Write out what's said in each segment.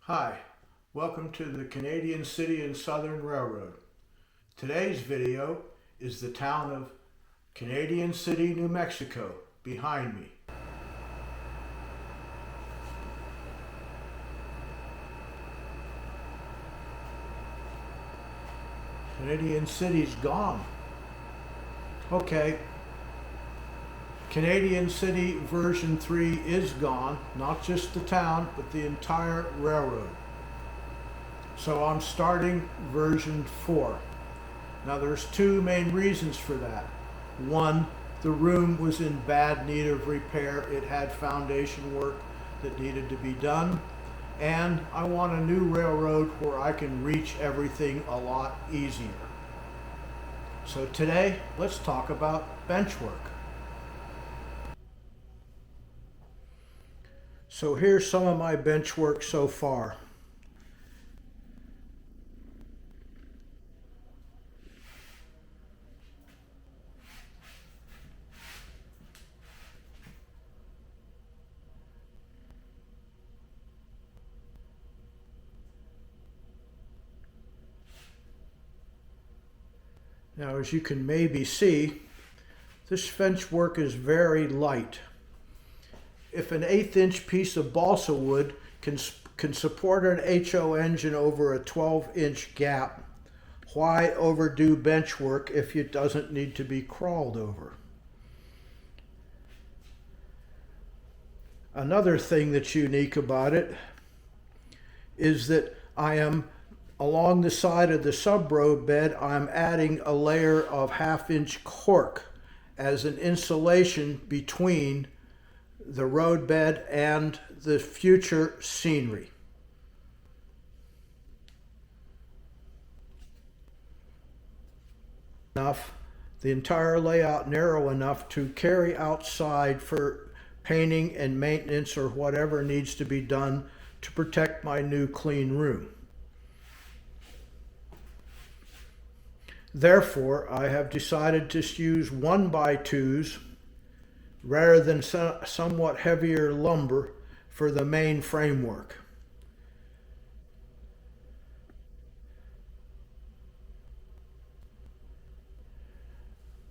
Hi, welcome to the Canadian City and Southern Railroad. Today's video is the town of Canadian City, New Mexico, behind me. Canadian City's gone. Okay, Canadian City version 3 is gone, not just the town, but the entire railroad. So I'm starting version 4. Now there's two main reasons for that. One, the room was in bad need of repair. It had foundation work that needed to be done. And I want a new railroad where I can reach everything a lot easier. So today, let's talk about Benchwork. So here's some of my bench work so far. Now, as you can maybe see, this bench work is very light. If an 1/8 inch piece of balsa wood can support an HO engine over a 12-inch gap, why overdo bench work if it doesn't need to be crawled over? Another thing that's unique about it is that I am along the side of the sub-road bed, I'm adding a layer of 1/2 inch cork as an insulation between the roadbed and the future scenery. The entire layout narrow enough to carry outside for painting and maintenance or whatever needs to be done to protect my new clean room. Therefore, I have decided to use 1x2s rather than somewhat heavier lumber for the main framework.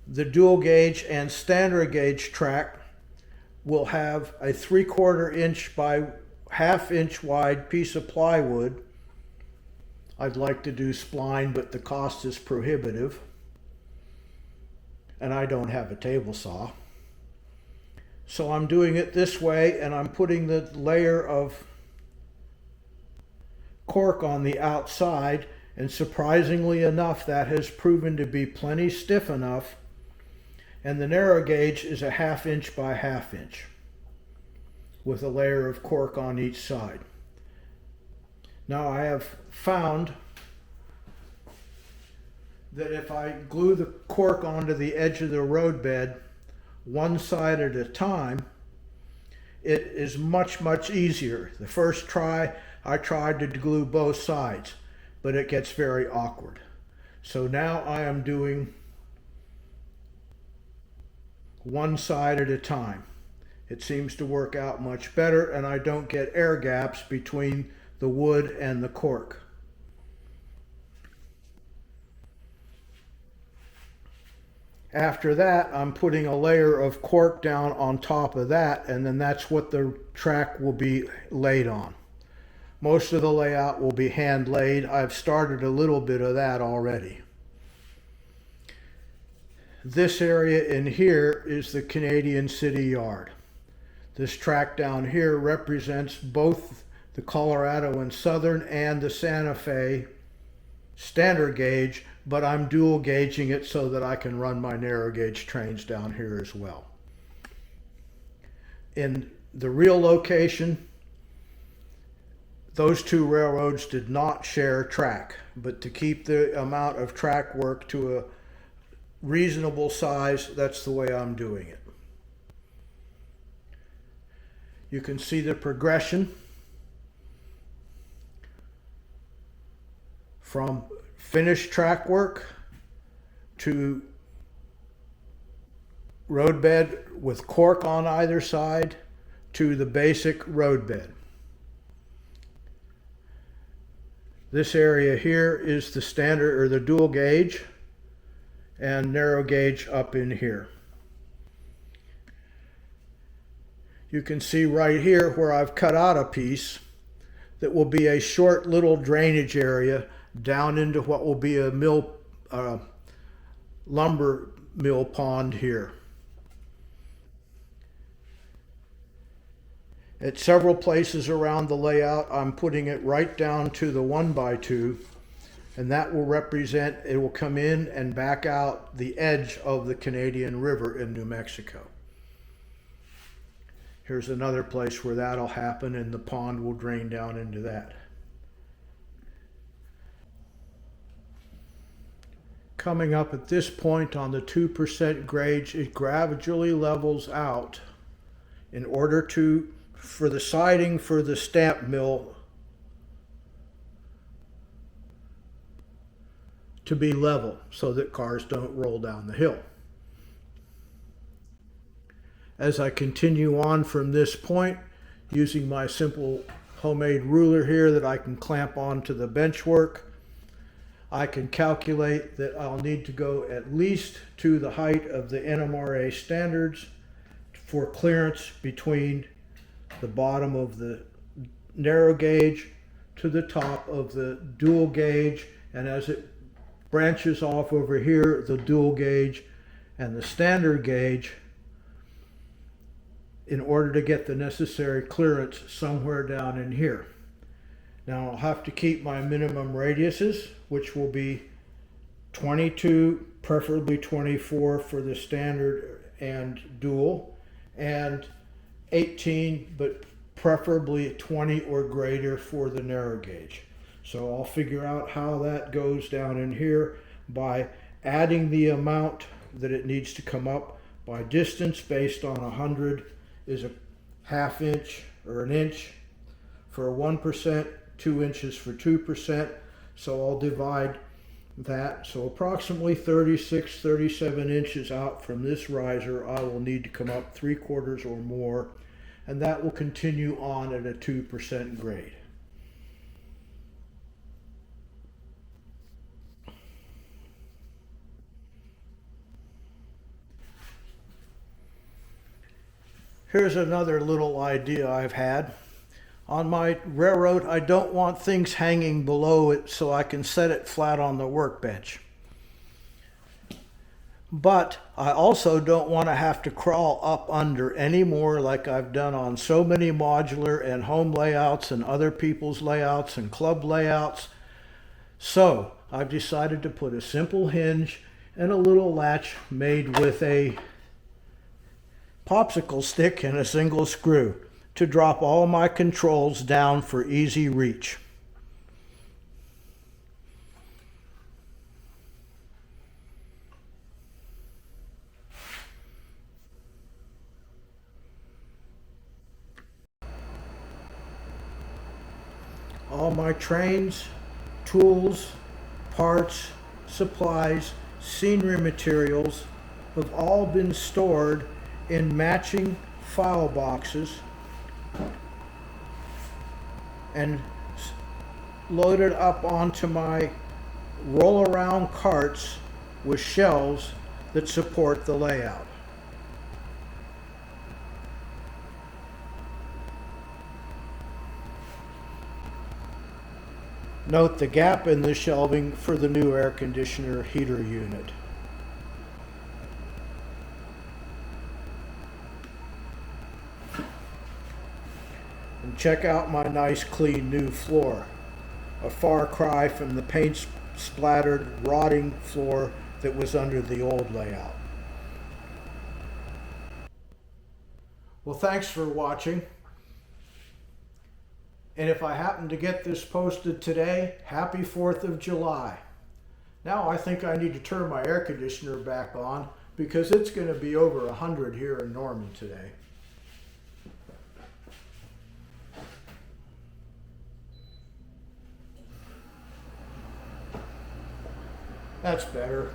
The dual gauge and standard gauge track will have a 3/4 inch by 1/2 inch wide piece of plywood. I'd like to do spline, but the cost is prohibitive, and I don't have a table saw. So I'm doing it this way, and I'm putting the layer of cork on the outside, and surprisingly enough, that has proven to be plenty stiff enough, and the narrow gauge is a 1/2 inch by 1/2 inch with a layer of cork on each side. Now I have found that if I glue the cork onto the edge of the roadbed one side at a time, it is much easier. The first try, I tried to glue both sides, but it gets very awkward. So now I am doing one side at a time. It seems to work out much better, and I don't get air gaps between the wood and the cork. After that, I'm putting a layer of cork down on top of that, and then that's what the track will be laid on. Most of the layout will be hand laid. I've started a little bit of that already. This area in here is the Canadian City Yard. This track down here represents both the Colorado and Southern and the Santa Fe standard gauge, but I'm dual gauging it so that I can run my narrow gauge trains down here as well. In the real location, those two railroads did not share track, but to keep the amount of track work to a reasonable size, that's the way I'm doing it. You can see the progression from finished track work to roadbed with cork on either side to the basic roadbed. This area here is the standard or the dual gauge, and narrow gauge up in here. You can see right here where I've cut out a piece that will be a short little drainage area down into what will be a lumber mill pond here. At several places around the layout, I'm putting it right down to the 1x2, and that will represent, it will come in and back out the edge of the Canadian River in New Mexico. Here's another place where that'll happen, and the pond will drain down into that. Coming up at this point on the 2% grade, it gradually levels out in order for the siding for the stamp mill to be level so that cars don't roll down the hill. As I continue on from this point, using my simple homemade ruler here that I can clamp onto the benchwork, I can calculate that I'll need to go at least to the height of the NMRA standards for clearance between the bottom of the narrow gauge to the top of the dual gauge, and as it branches off over here, the dual gauge and the standard gauge, in order to get the necessary clearance somewhere down in here. Now I'll have to keep my minimum radiuses, which will be 22, preferably 24 for the standard and dual, and 18, but preferably 20 or greater for the narrow gauge. So I'll figure out how that goes down in here by adding the amount that it needs to come up by distance based on 100 is a ½ inch or an inch for 1%, 2 inches for 2%. So I'll divide that. So approximately 36, 37 inches out from this riser, I will need to come up 3/4 or more, and that will continue on at a 2% grade. Here's another little idea I've had. On my railroad, I don't want things hanging below it so I can set it flat on the workbench. But I also don't want to have to crawl up under anymore like I've done on so many modular and home layouts and other people's layouts and club layouts. So I've decided to put a simple hinge and a little latch made with a popsicle stick and a single screw to drop all my controls down for easy reach. All my trains, tools, parts, supplies, scenery materials have all been stored in matching file boxes and loaded up onto my roll-around carts with shelves that support the layout. Note the gap in the shelving for the new air conditioner heater unit. And check out my nice clean new floor. A far cry from the paint splattered rotting floor that was under the old layout. Well, thanks for watching. And if I happen to get this posted today, happy 4th of July. Now I think I need to turn my air conditioner back on because it's going to be over 100 here in Norman today. That's better.